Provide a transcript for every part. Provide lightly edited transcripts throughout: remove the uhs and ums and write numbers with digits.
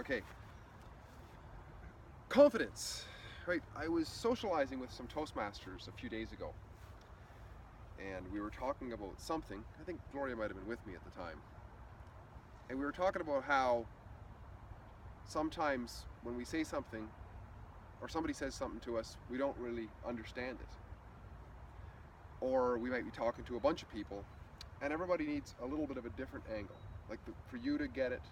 Okay. Confidence. Right. I was socializing with some Toastmasters a few days ago, and we were talking about something. I think Gloria might have been with me at the time. And we were talking about how sometimes when we say something or somebody says something to us, we don't really understand it. Or we might be talking to a bunch of people and everybody needs a little bit of a different angle. Like for you to get it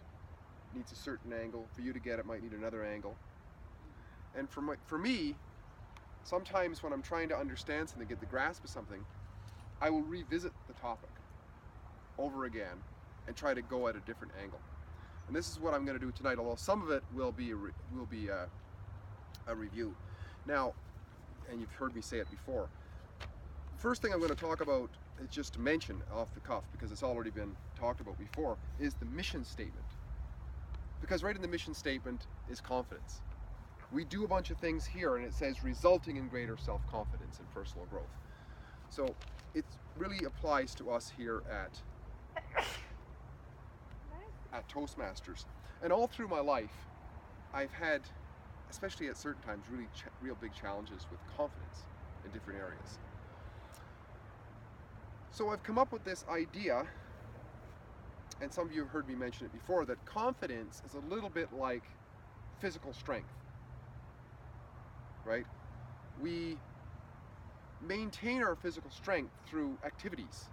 needs a certain angle, for you to get it might need another angle. And for me, sometimes when I'm trying to understand something, get the grasp of something, I will revisit the topic over again and try to go at a different angle. And this is what I'm going to do tonight, although some of it will be a review. Now, and you've heard me say it before, first thing I'm going to talk about is just to mention off the cuff, because it's already been talked about before, is the mission statement. Because right in the mission statement is confidence. We do a bunch of things here and it says resulting in greater self-confidence and personal growth. So it really applies to us here at Toastmasters. And all through my life, I've had, especially at certain times, real big challenges with confidence in different areas. So I've come up with this idea, and some of you have heard me mention it before, that confidence is a little bit like physical strength, right? We maintain our physical strength through activities.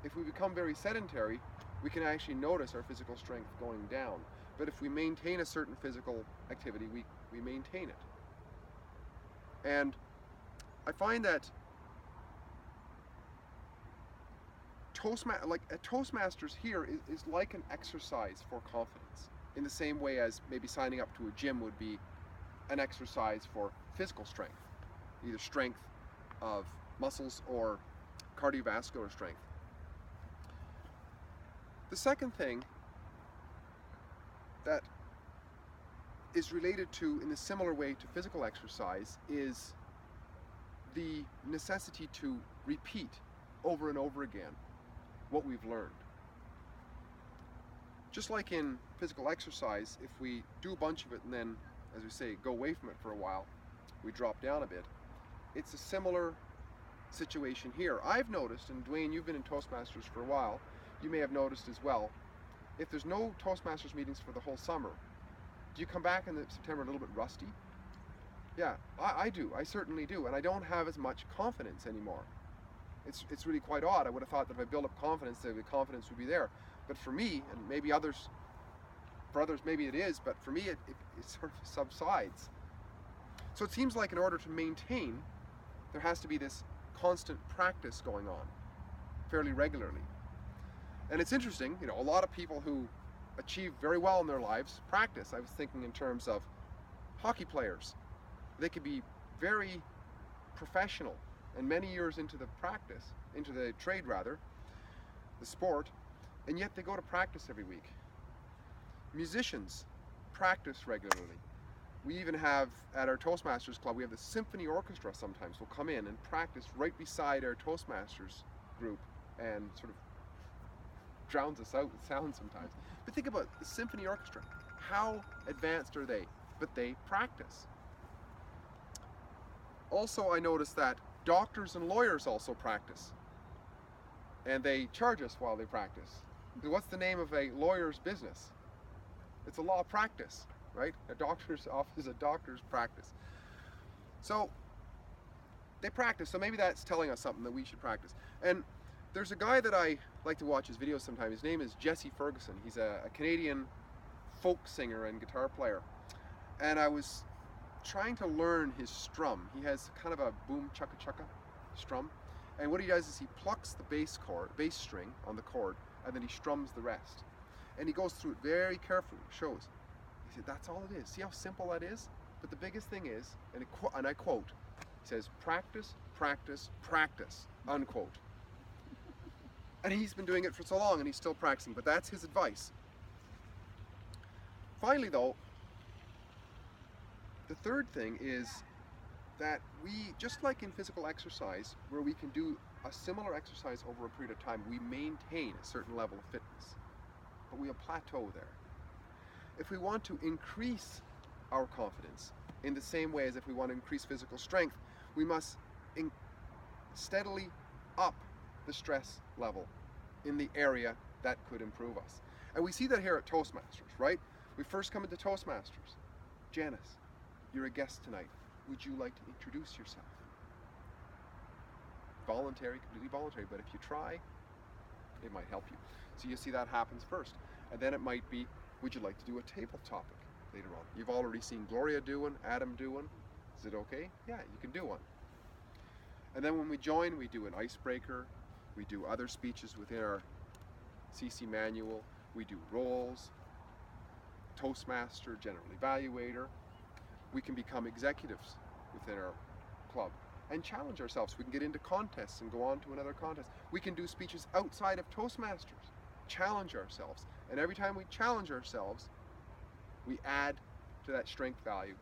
If we become very sedentary, we can actually notice our physical strength going down. But if we maintain a certain physical activity, we maintain it. And I find that Toastmasters here is like an exercise for confidence, in the same way as maybe signing up to a gym would be an exercise for physical strength, either strength of muscles or cardiovascular strength. The second thing that is related to, in a similar way to physical exercise, is the necessity to repeat over and over again what we've learned. Just like in physical exercise, if we do a bunch of it and then, as we say, go away from it for a while, we drop down a bit. It's a similar situation here. I've noticed, and Dwayne, you've been in Toastmasters for a while, you may have noticed as well, if there's no Toastmasters meetings for the whole summer, do you come back in September a little bit rusty? Yeah, I do. I certainly do. And I don't have as much confidence anymore. It's really quite odd. I would have thought that if I build up confidence, the confidence would be there. But for me, and maybe for others maybe it is, but for me it sort of subsides. So it seems like in order to maintain, there has to be this constant practice going on fairly regularly. And it's interesting, a lot of people who achieve very well in their lives practice. I was thinking in terms of hockey players. They could be very professional and many years into the trade, the sport, and yet they go to practice every week. Musicians practice regularly. We even have, at our Toastmasters club, we have the symphony orchestra sometimes will come in and practice right beside our Toastmasters group and sort of drowns us out with sound sometimes. But think about the symphony orchestra. How advanced are they? But they practice. Also, I noticed that doctors and lawyers also practice. And they charge us while they practice. What's the name of a lawyer's business? It's a law practice, right? A doctor's office is a doctor's practice. So they practice. So maybe that's telling us something that we should practice. And there's a guy that I like to watch his videos sometimes. His name is Jesse Ferguson. He's a Canadian folk singer and guitar player. And I was trying to learn his strum. He has kind of a boom chugga chugga strum. And what he does is he plucks the bass string on the chord, and then he strums the rest. And he goes through it very carefully, shows. He said, that's all it is. See how simple that is? But the biggest thing is, and I quote, he says, practice, practice, practice, unquote. And he's been doing it for so long and he's still practicing, but that's his advice. Finally though, the third thing is that we, just like in physical exercise, where we can do a similar exercise over a period of time, we maintain a certain level of fitness, but we'll plateau there. if we want to increase our confidence in the same way as if we want to increase physical strength, we must steadily up the stress level in the area that could improve us. And we see that here at Toastmasters, right? We first come into Toastmasters. Janice, you're a guest tonight. Would you like to introduce yourself? Voluntary, completely voluntary, but if you try, it might help you. So you see that happens first. And then it might be, would you like to do a table topic later on? You've already seen Gloria do one, Adam do one. Is it okay? Yeah, you can do one. And then when we join, we do an icebreaker. We do other speeches within our CC manual. We do roles, Toastmaster, General Evaluator. We can become executives within our club and challenge ourselves. We can get into contests and go on to another contest. We can do speeches outside of Toastmasters, challenge ourselves. And every time we challenge ourselves, we add to that strength value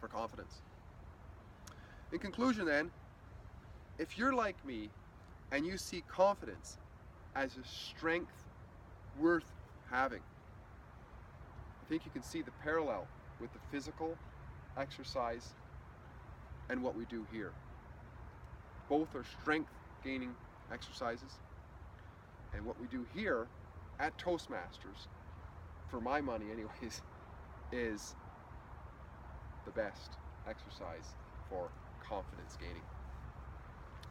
for confidence. In conclusion then, if you're like me and you see confidence as a strength worth having, I think you can see the parallel with the physical exercise and what we do here. Both are strength gaining exercises, and what we do here at Toastmasters, for my money anyways, is the best exercise for confidence gaining.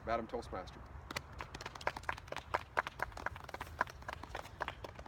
Madam Toastmaster.